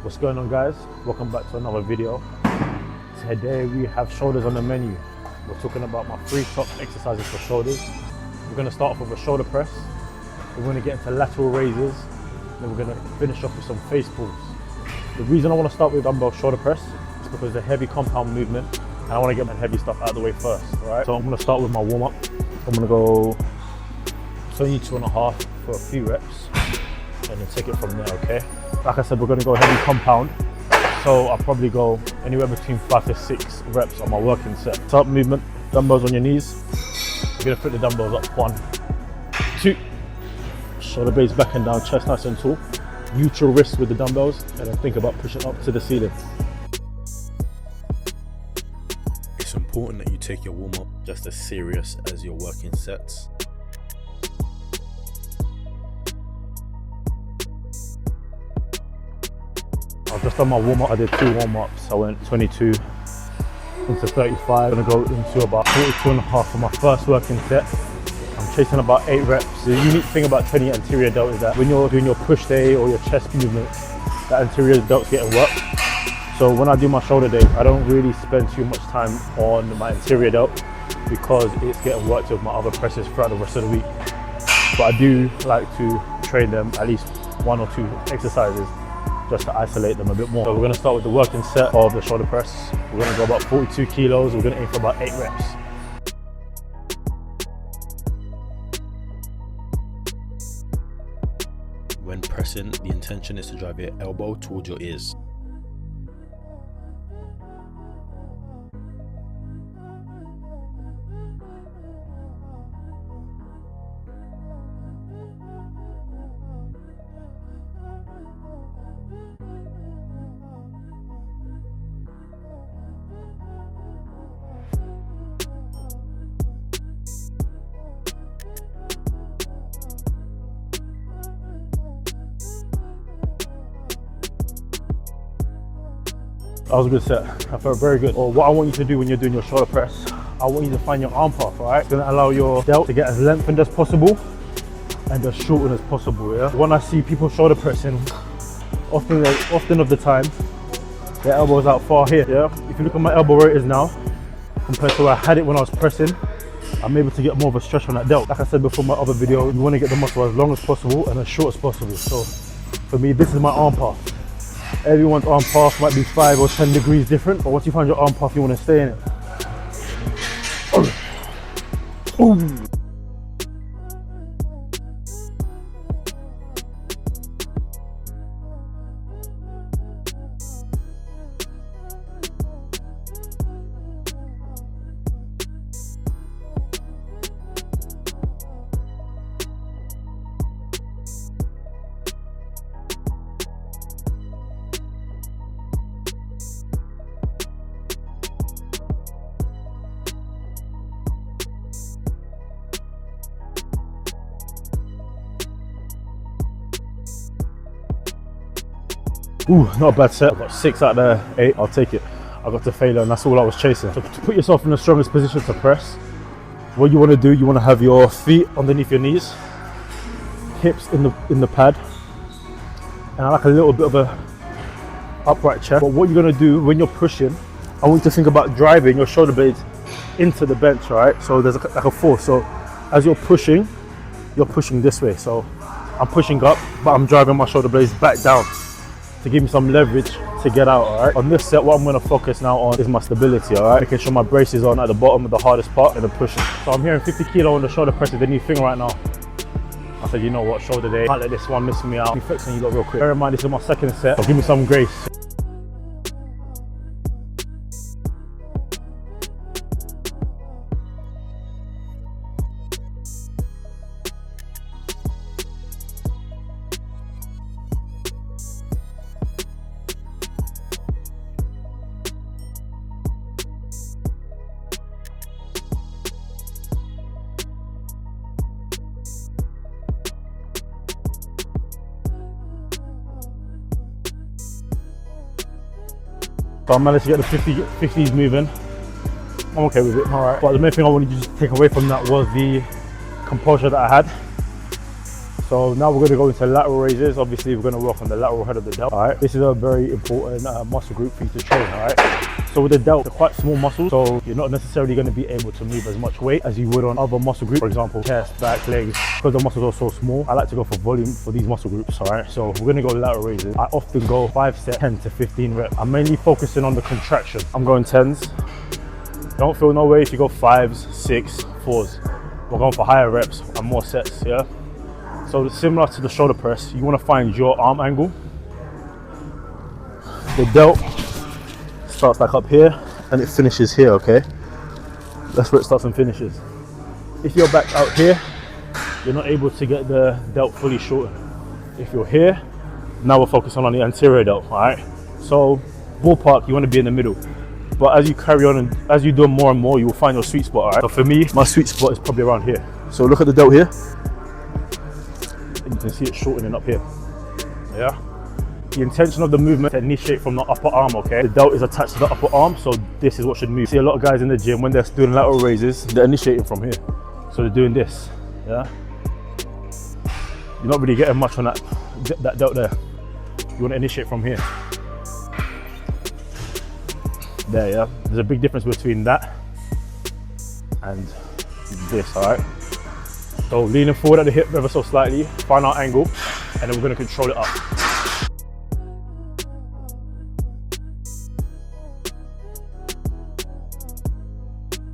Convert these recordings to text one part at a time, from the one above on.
What's going on, guys? Welcome back to another video. Today we have shoulders on the menu. We're talking about my 3 top exercises for shoulders. We're going to start off with a shoulder press. We're going to get into lateral raises. Then we're going to finish off with some face pulls. The reason I want to start with dumbbell shoulder press is because it's a heavy compound movement and I want to get my heavy stuff out of the way first. Alright, so I'm going to start with my warm up. I'm going to go 22.5 for a few reps and then take it from there, okay? Like I said, we're going to go heavy compound, so I'll probably go anywhere between 5 to 6 reps on my working set. Top movement, dumbbells on your knees. You're going to put the dumbbells up, 1, 2, shoulder blades back and down, chest nice and tall, neutral wrist with the dumbbells, and then think about pushing up to the ceiling. It's important that you take your warm-up just as serious as your working sets. I've just done my warm-up. I did 2 warm-ups. I went 22 into 35. I'm gonna go into about 42.5 for my first working set. I'm chasing about 8 reps. The unique thing about turning your anterior delt is that when you're doing your push day or your chest movements, that anterior delt's getting worked. So when I do my shoulder day, I don't really spend too much time on my anterior delt because it's getting worked with my other presses throughout the rest of the week. But I do like to train them at least 1 or 2 exercises just to isolate them a bit more. So we're going to start with the working set of the shoulder press. We're going to go about 42 kilos. We're going to aim for about 8 reps. When pressing, the intention is to drive your elbow towards your ears. That was a good set. I felt very good. Or what I want you to do when you're doing your shoulder press, I want you to find your arm path, right? It's gonna allow your delt to get as lengthened as possible and as shortened as possible, yeah? When I see people shoulder pressing, often of the time, their elbow's out far here, yeah? If you look at my elbow where it is now, compared to where I had it when I was pressing, I'm able to get more of a stretch on that delt. Like I said before in my other video, you wanna get the muscle as long as possible and as short as possible. So for me, this is my arm path. Everyone's arm path might be 5 or 10 degrees different, but once you find your arm path, you want to stay in it. Boom. Ooh, not a bad set. I got 6 out of 8, I'll take it. I got to failure and that's all I was chasing. So to put yourself in the strongest position to press, what you want to do, you want to have your feet underneath your knees, hips in the pad, and I like a little bit of a upright chest. But what you're going to do when you're pushing, I want you to think about driving your shoulder blades into the bench, right? So there's like a force. So as you're pushing this way. So I'm pushing up, but I'm driving my shoulder blades back down to give me some leverage to get out, all right? On this set, what I'm gonna focus now on is my stability, all right? Making sure my brace is on at the bottom of the hardest part and then pushing. So I'm hearing 50 kilo on the shoulder press is the new thing right now. I said, you know what, shoulder day, can't let this one miss me out. Let me flex on you lot real quick. Bear in mind, this is my second set, so give me some grace. So I managed to get the 50s moving. I'm okay with it, I'm alright. But the main thing I wanted you to take away from that was the composure that I had. So So now we're going to go into lateral raises. Obviously, we're going to work on the lateral head of the delt. All right, this is a very important muscle group for you to train. All right, so with the delt, they're quite small muscles, so you're not necessarily going to be able to move as much weight as you would on other muscle groups. For example, chest, back, legs. Because the muscles are so small, I like to go for volume for these muscle groups. All right, so we're going to go lateral raises. I often go 5 sets, 10 to 15 reps. I'm mainly focusing on the contraction. I'm going 10s. Don't feel no way if you go 5s, 6, 4s. We're going for higher reps and more sets. Yeah. So similar to the shoulder press, you want to find your arm angle. The delt starts like up here and it finishes here, okay? That's where it starts and finishes. If you're back out here, you're not able to get the delt fully shortened. If you're here, now we're focusing on the anterior delt, all right? So ballpark, you want to be in the middle. But as you carry on and as you do more and more, you will find your sweet spot, all right? So for me, my sweet spot is probably around here. So look at the delt here. And you can see it shortening up here, yeah? The intention of the movement to initiate from the upper arm, okay? The delt is attached to the upper arm, so this is what should move. See a lot of guys in the gym, when they're doing lateral raises, they're initiating from here. So they're doing this, yeah? You're not really getting much on that delt there. You want to initiate from here. There, yeah? There's a big difference between that and this, all right? So leaning forward at the hip ever so slightly, find our angle, and then we're going to control it up.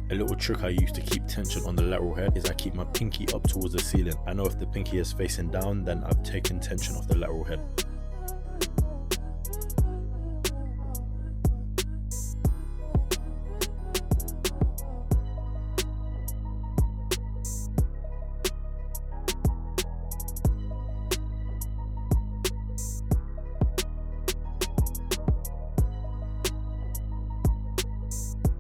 A little trick I use to keep tension on the lateral head is I keep my pinky up towards the ceiling. I know if the pinky is facing down, then I've taken tension off the lateral head.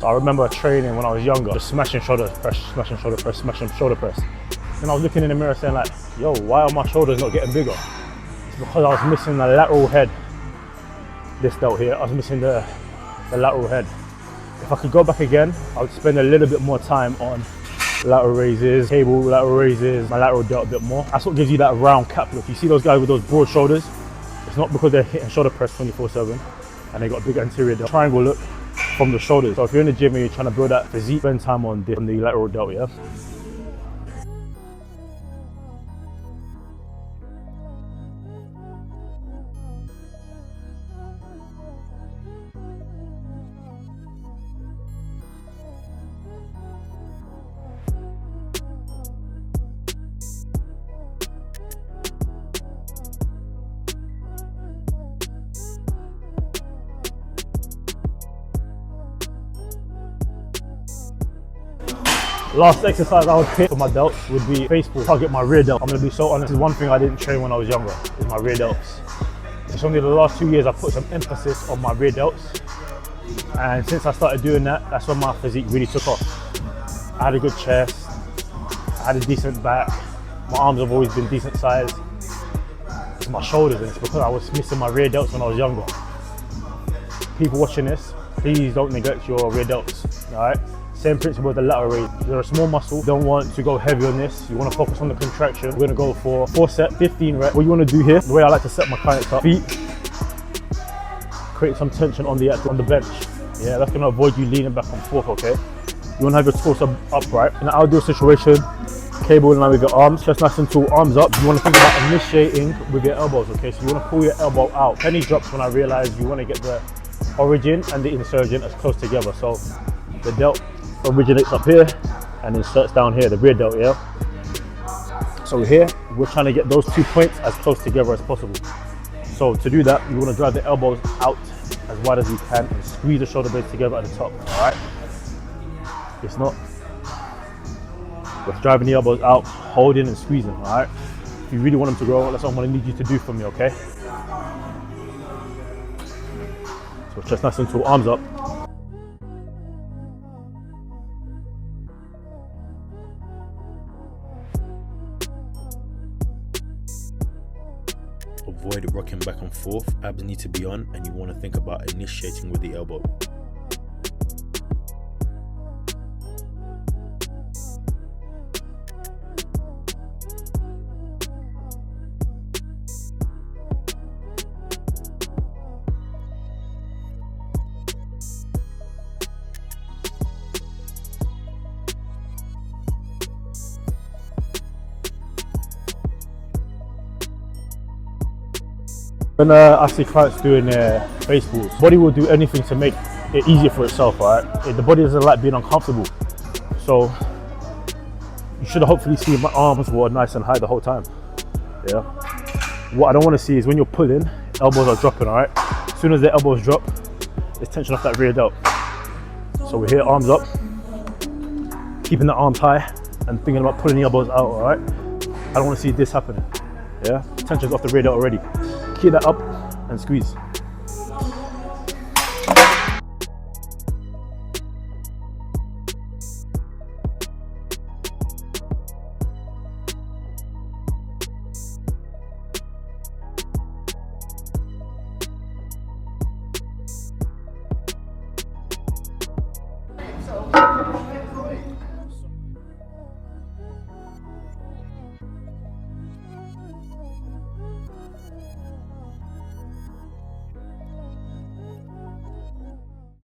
I remember training when I was younger, just smashing shoulder press, smashing shoulder press, smashing shoulder press. And I was looking in the mirror saying like, yo, why are my shoulders not getting bigger? It's because I was missing the lateral head. This delt here, I was missing the lateral head. If I could go back again, I would spend a little bit more time on lateral raises, cable lateral raises, my lateral delt a bit more. That's what gives you that round cap look. You see those guys with those broad shoulders? It's not because they're hitting shoulder press 24/7 and they got a big anterior delt. Triangle look from the shoulders. So if you're in the gym and you're trying to build that physique, spend time on the lateral delt, yeah? Last exercise I would pick for my delts would be face pull, target my rear delt. I'm gonna be so honest, this is one thing I didn't train when I was younger, is my rear delts. It's only the last 2 years I put some emphasis on my rear delts. And since I started doing that, that's when my physique really took off. I had a good chest, I had a decent back, my arms have always been decent size. It's my shoulders, and it's because I was missing my rear delts when I was younger. People watching this, please don't neglect your rear delts, all right? Same principle with the lateral raise. You're a small muscle, don't want to go heavy on this. You want to focus on the contraction. We're gonna go for 4 set, 15 reps. What you want to do here, the way I like to set my clients up, feet, create some tension on the bench. Yeah, that's gonna avoid you leaning back and forth, okay? You want to have your torso upright. In an ideal situation, cable in line with your arms, chest nice and tall, arms up. You want to think about initiating with your elbows, okay? So you want to pull your elbow out. Penny drops when I realize you want to get the origin and the insertion as close together. So the delt originates up here and inserts down here, the rear delt, yeah? So here, we're trying to get those 2 points as close together as possible. So to do that, you want to drive the elbows out as wide as you can and squeeze the shoulder blades together at the top, all right? It's not, we're driving the elbows out, holding and squeezing, all right? If you really want them to grow, that's what I'm going to need you to do for me, okay? So chest nice and tall, arms up. Avoid rocking back and forth, abs need to be on, and you want to think about initiating with the elbow. When I see clients doing their face balls, body will do anything to make it easier for itself, right? The body doesn't like being uncomfortable. So you should hopefully see my arms were nice and high the whole time. Yeah. What I don't want to see is when you're pulling, elbows are dropping, all right? As soon as the elbows drop, there's tension off that rear delt. So we're here, arms up, keeping the arms high and thinking about pulling the elbows out, all right? I don't want to see this happening. Yeah, tension's off the rear delt already. Keep that up and squeeze.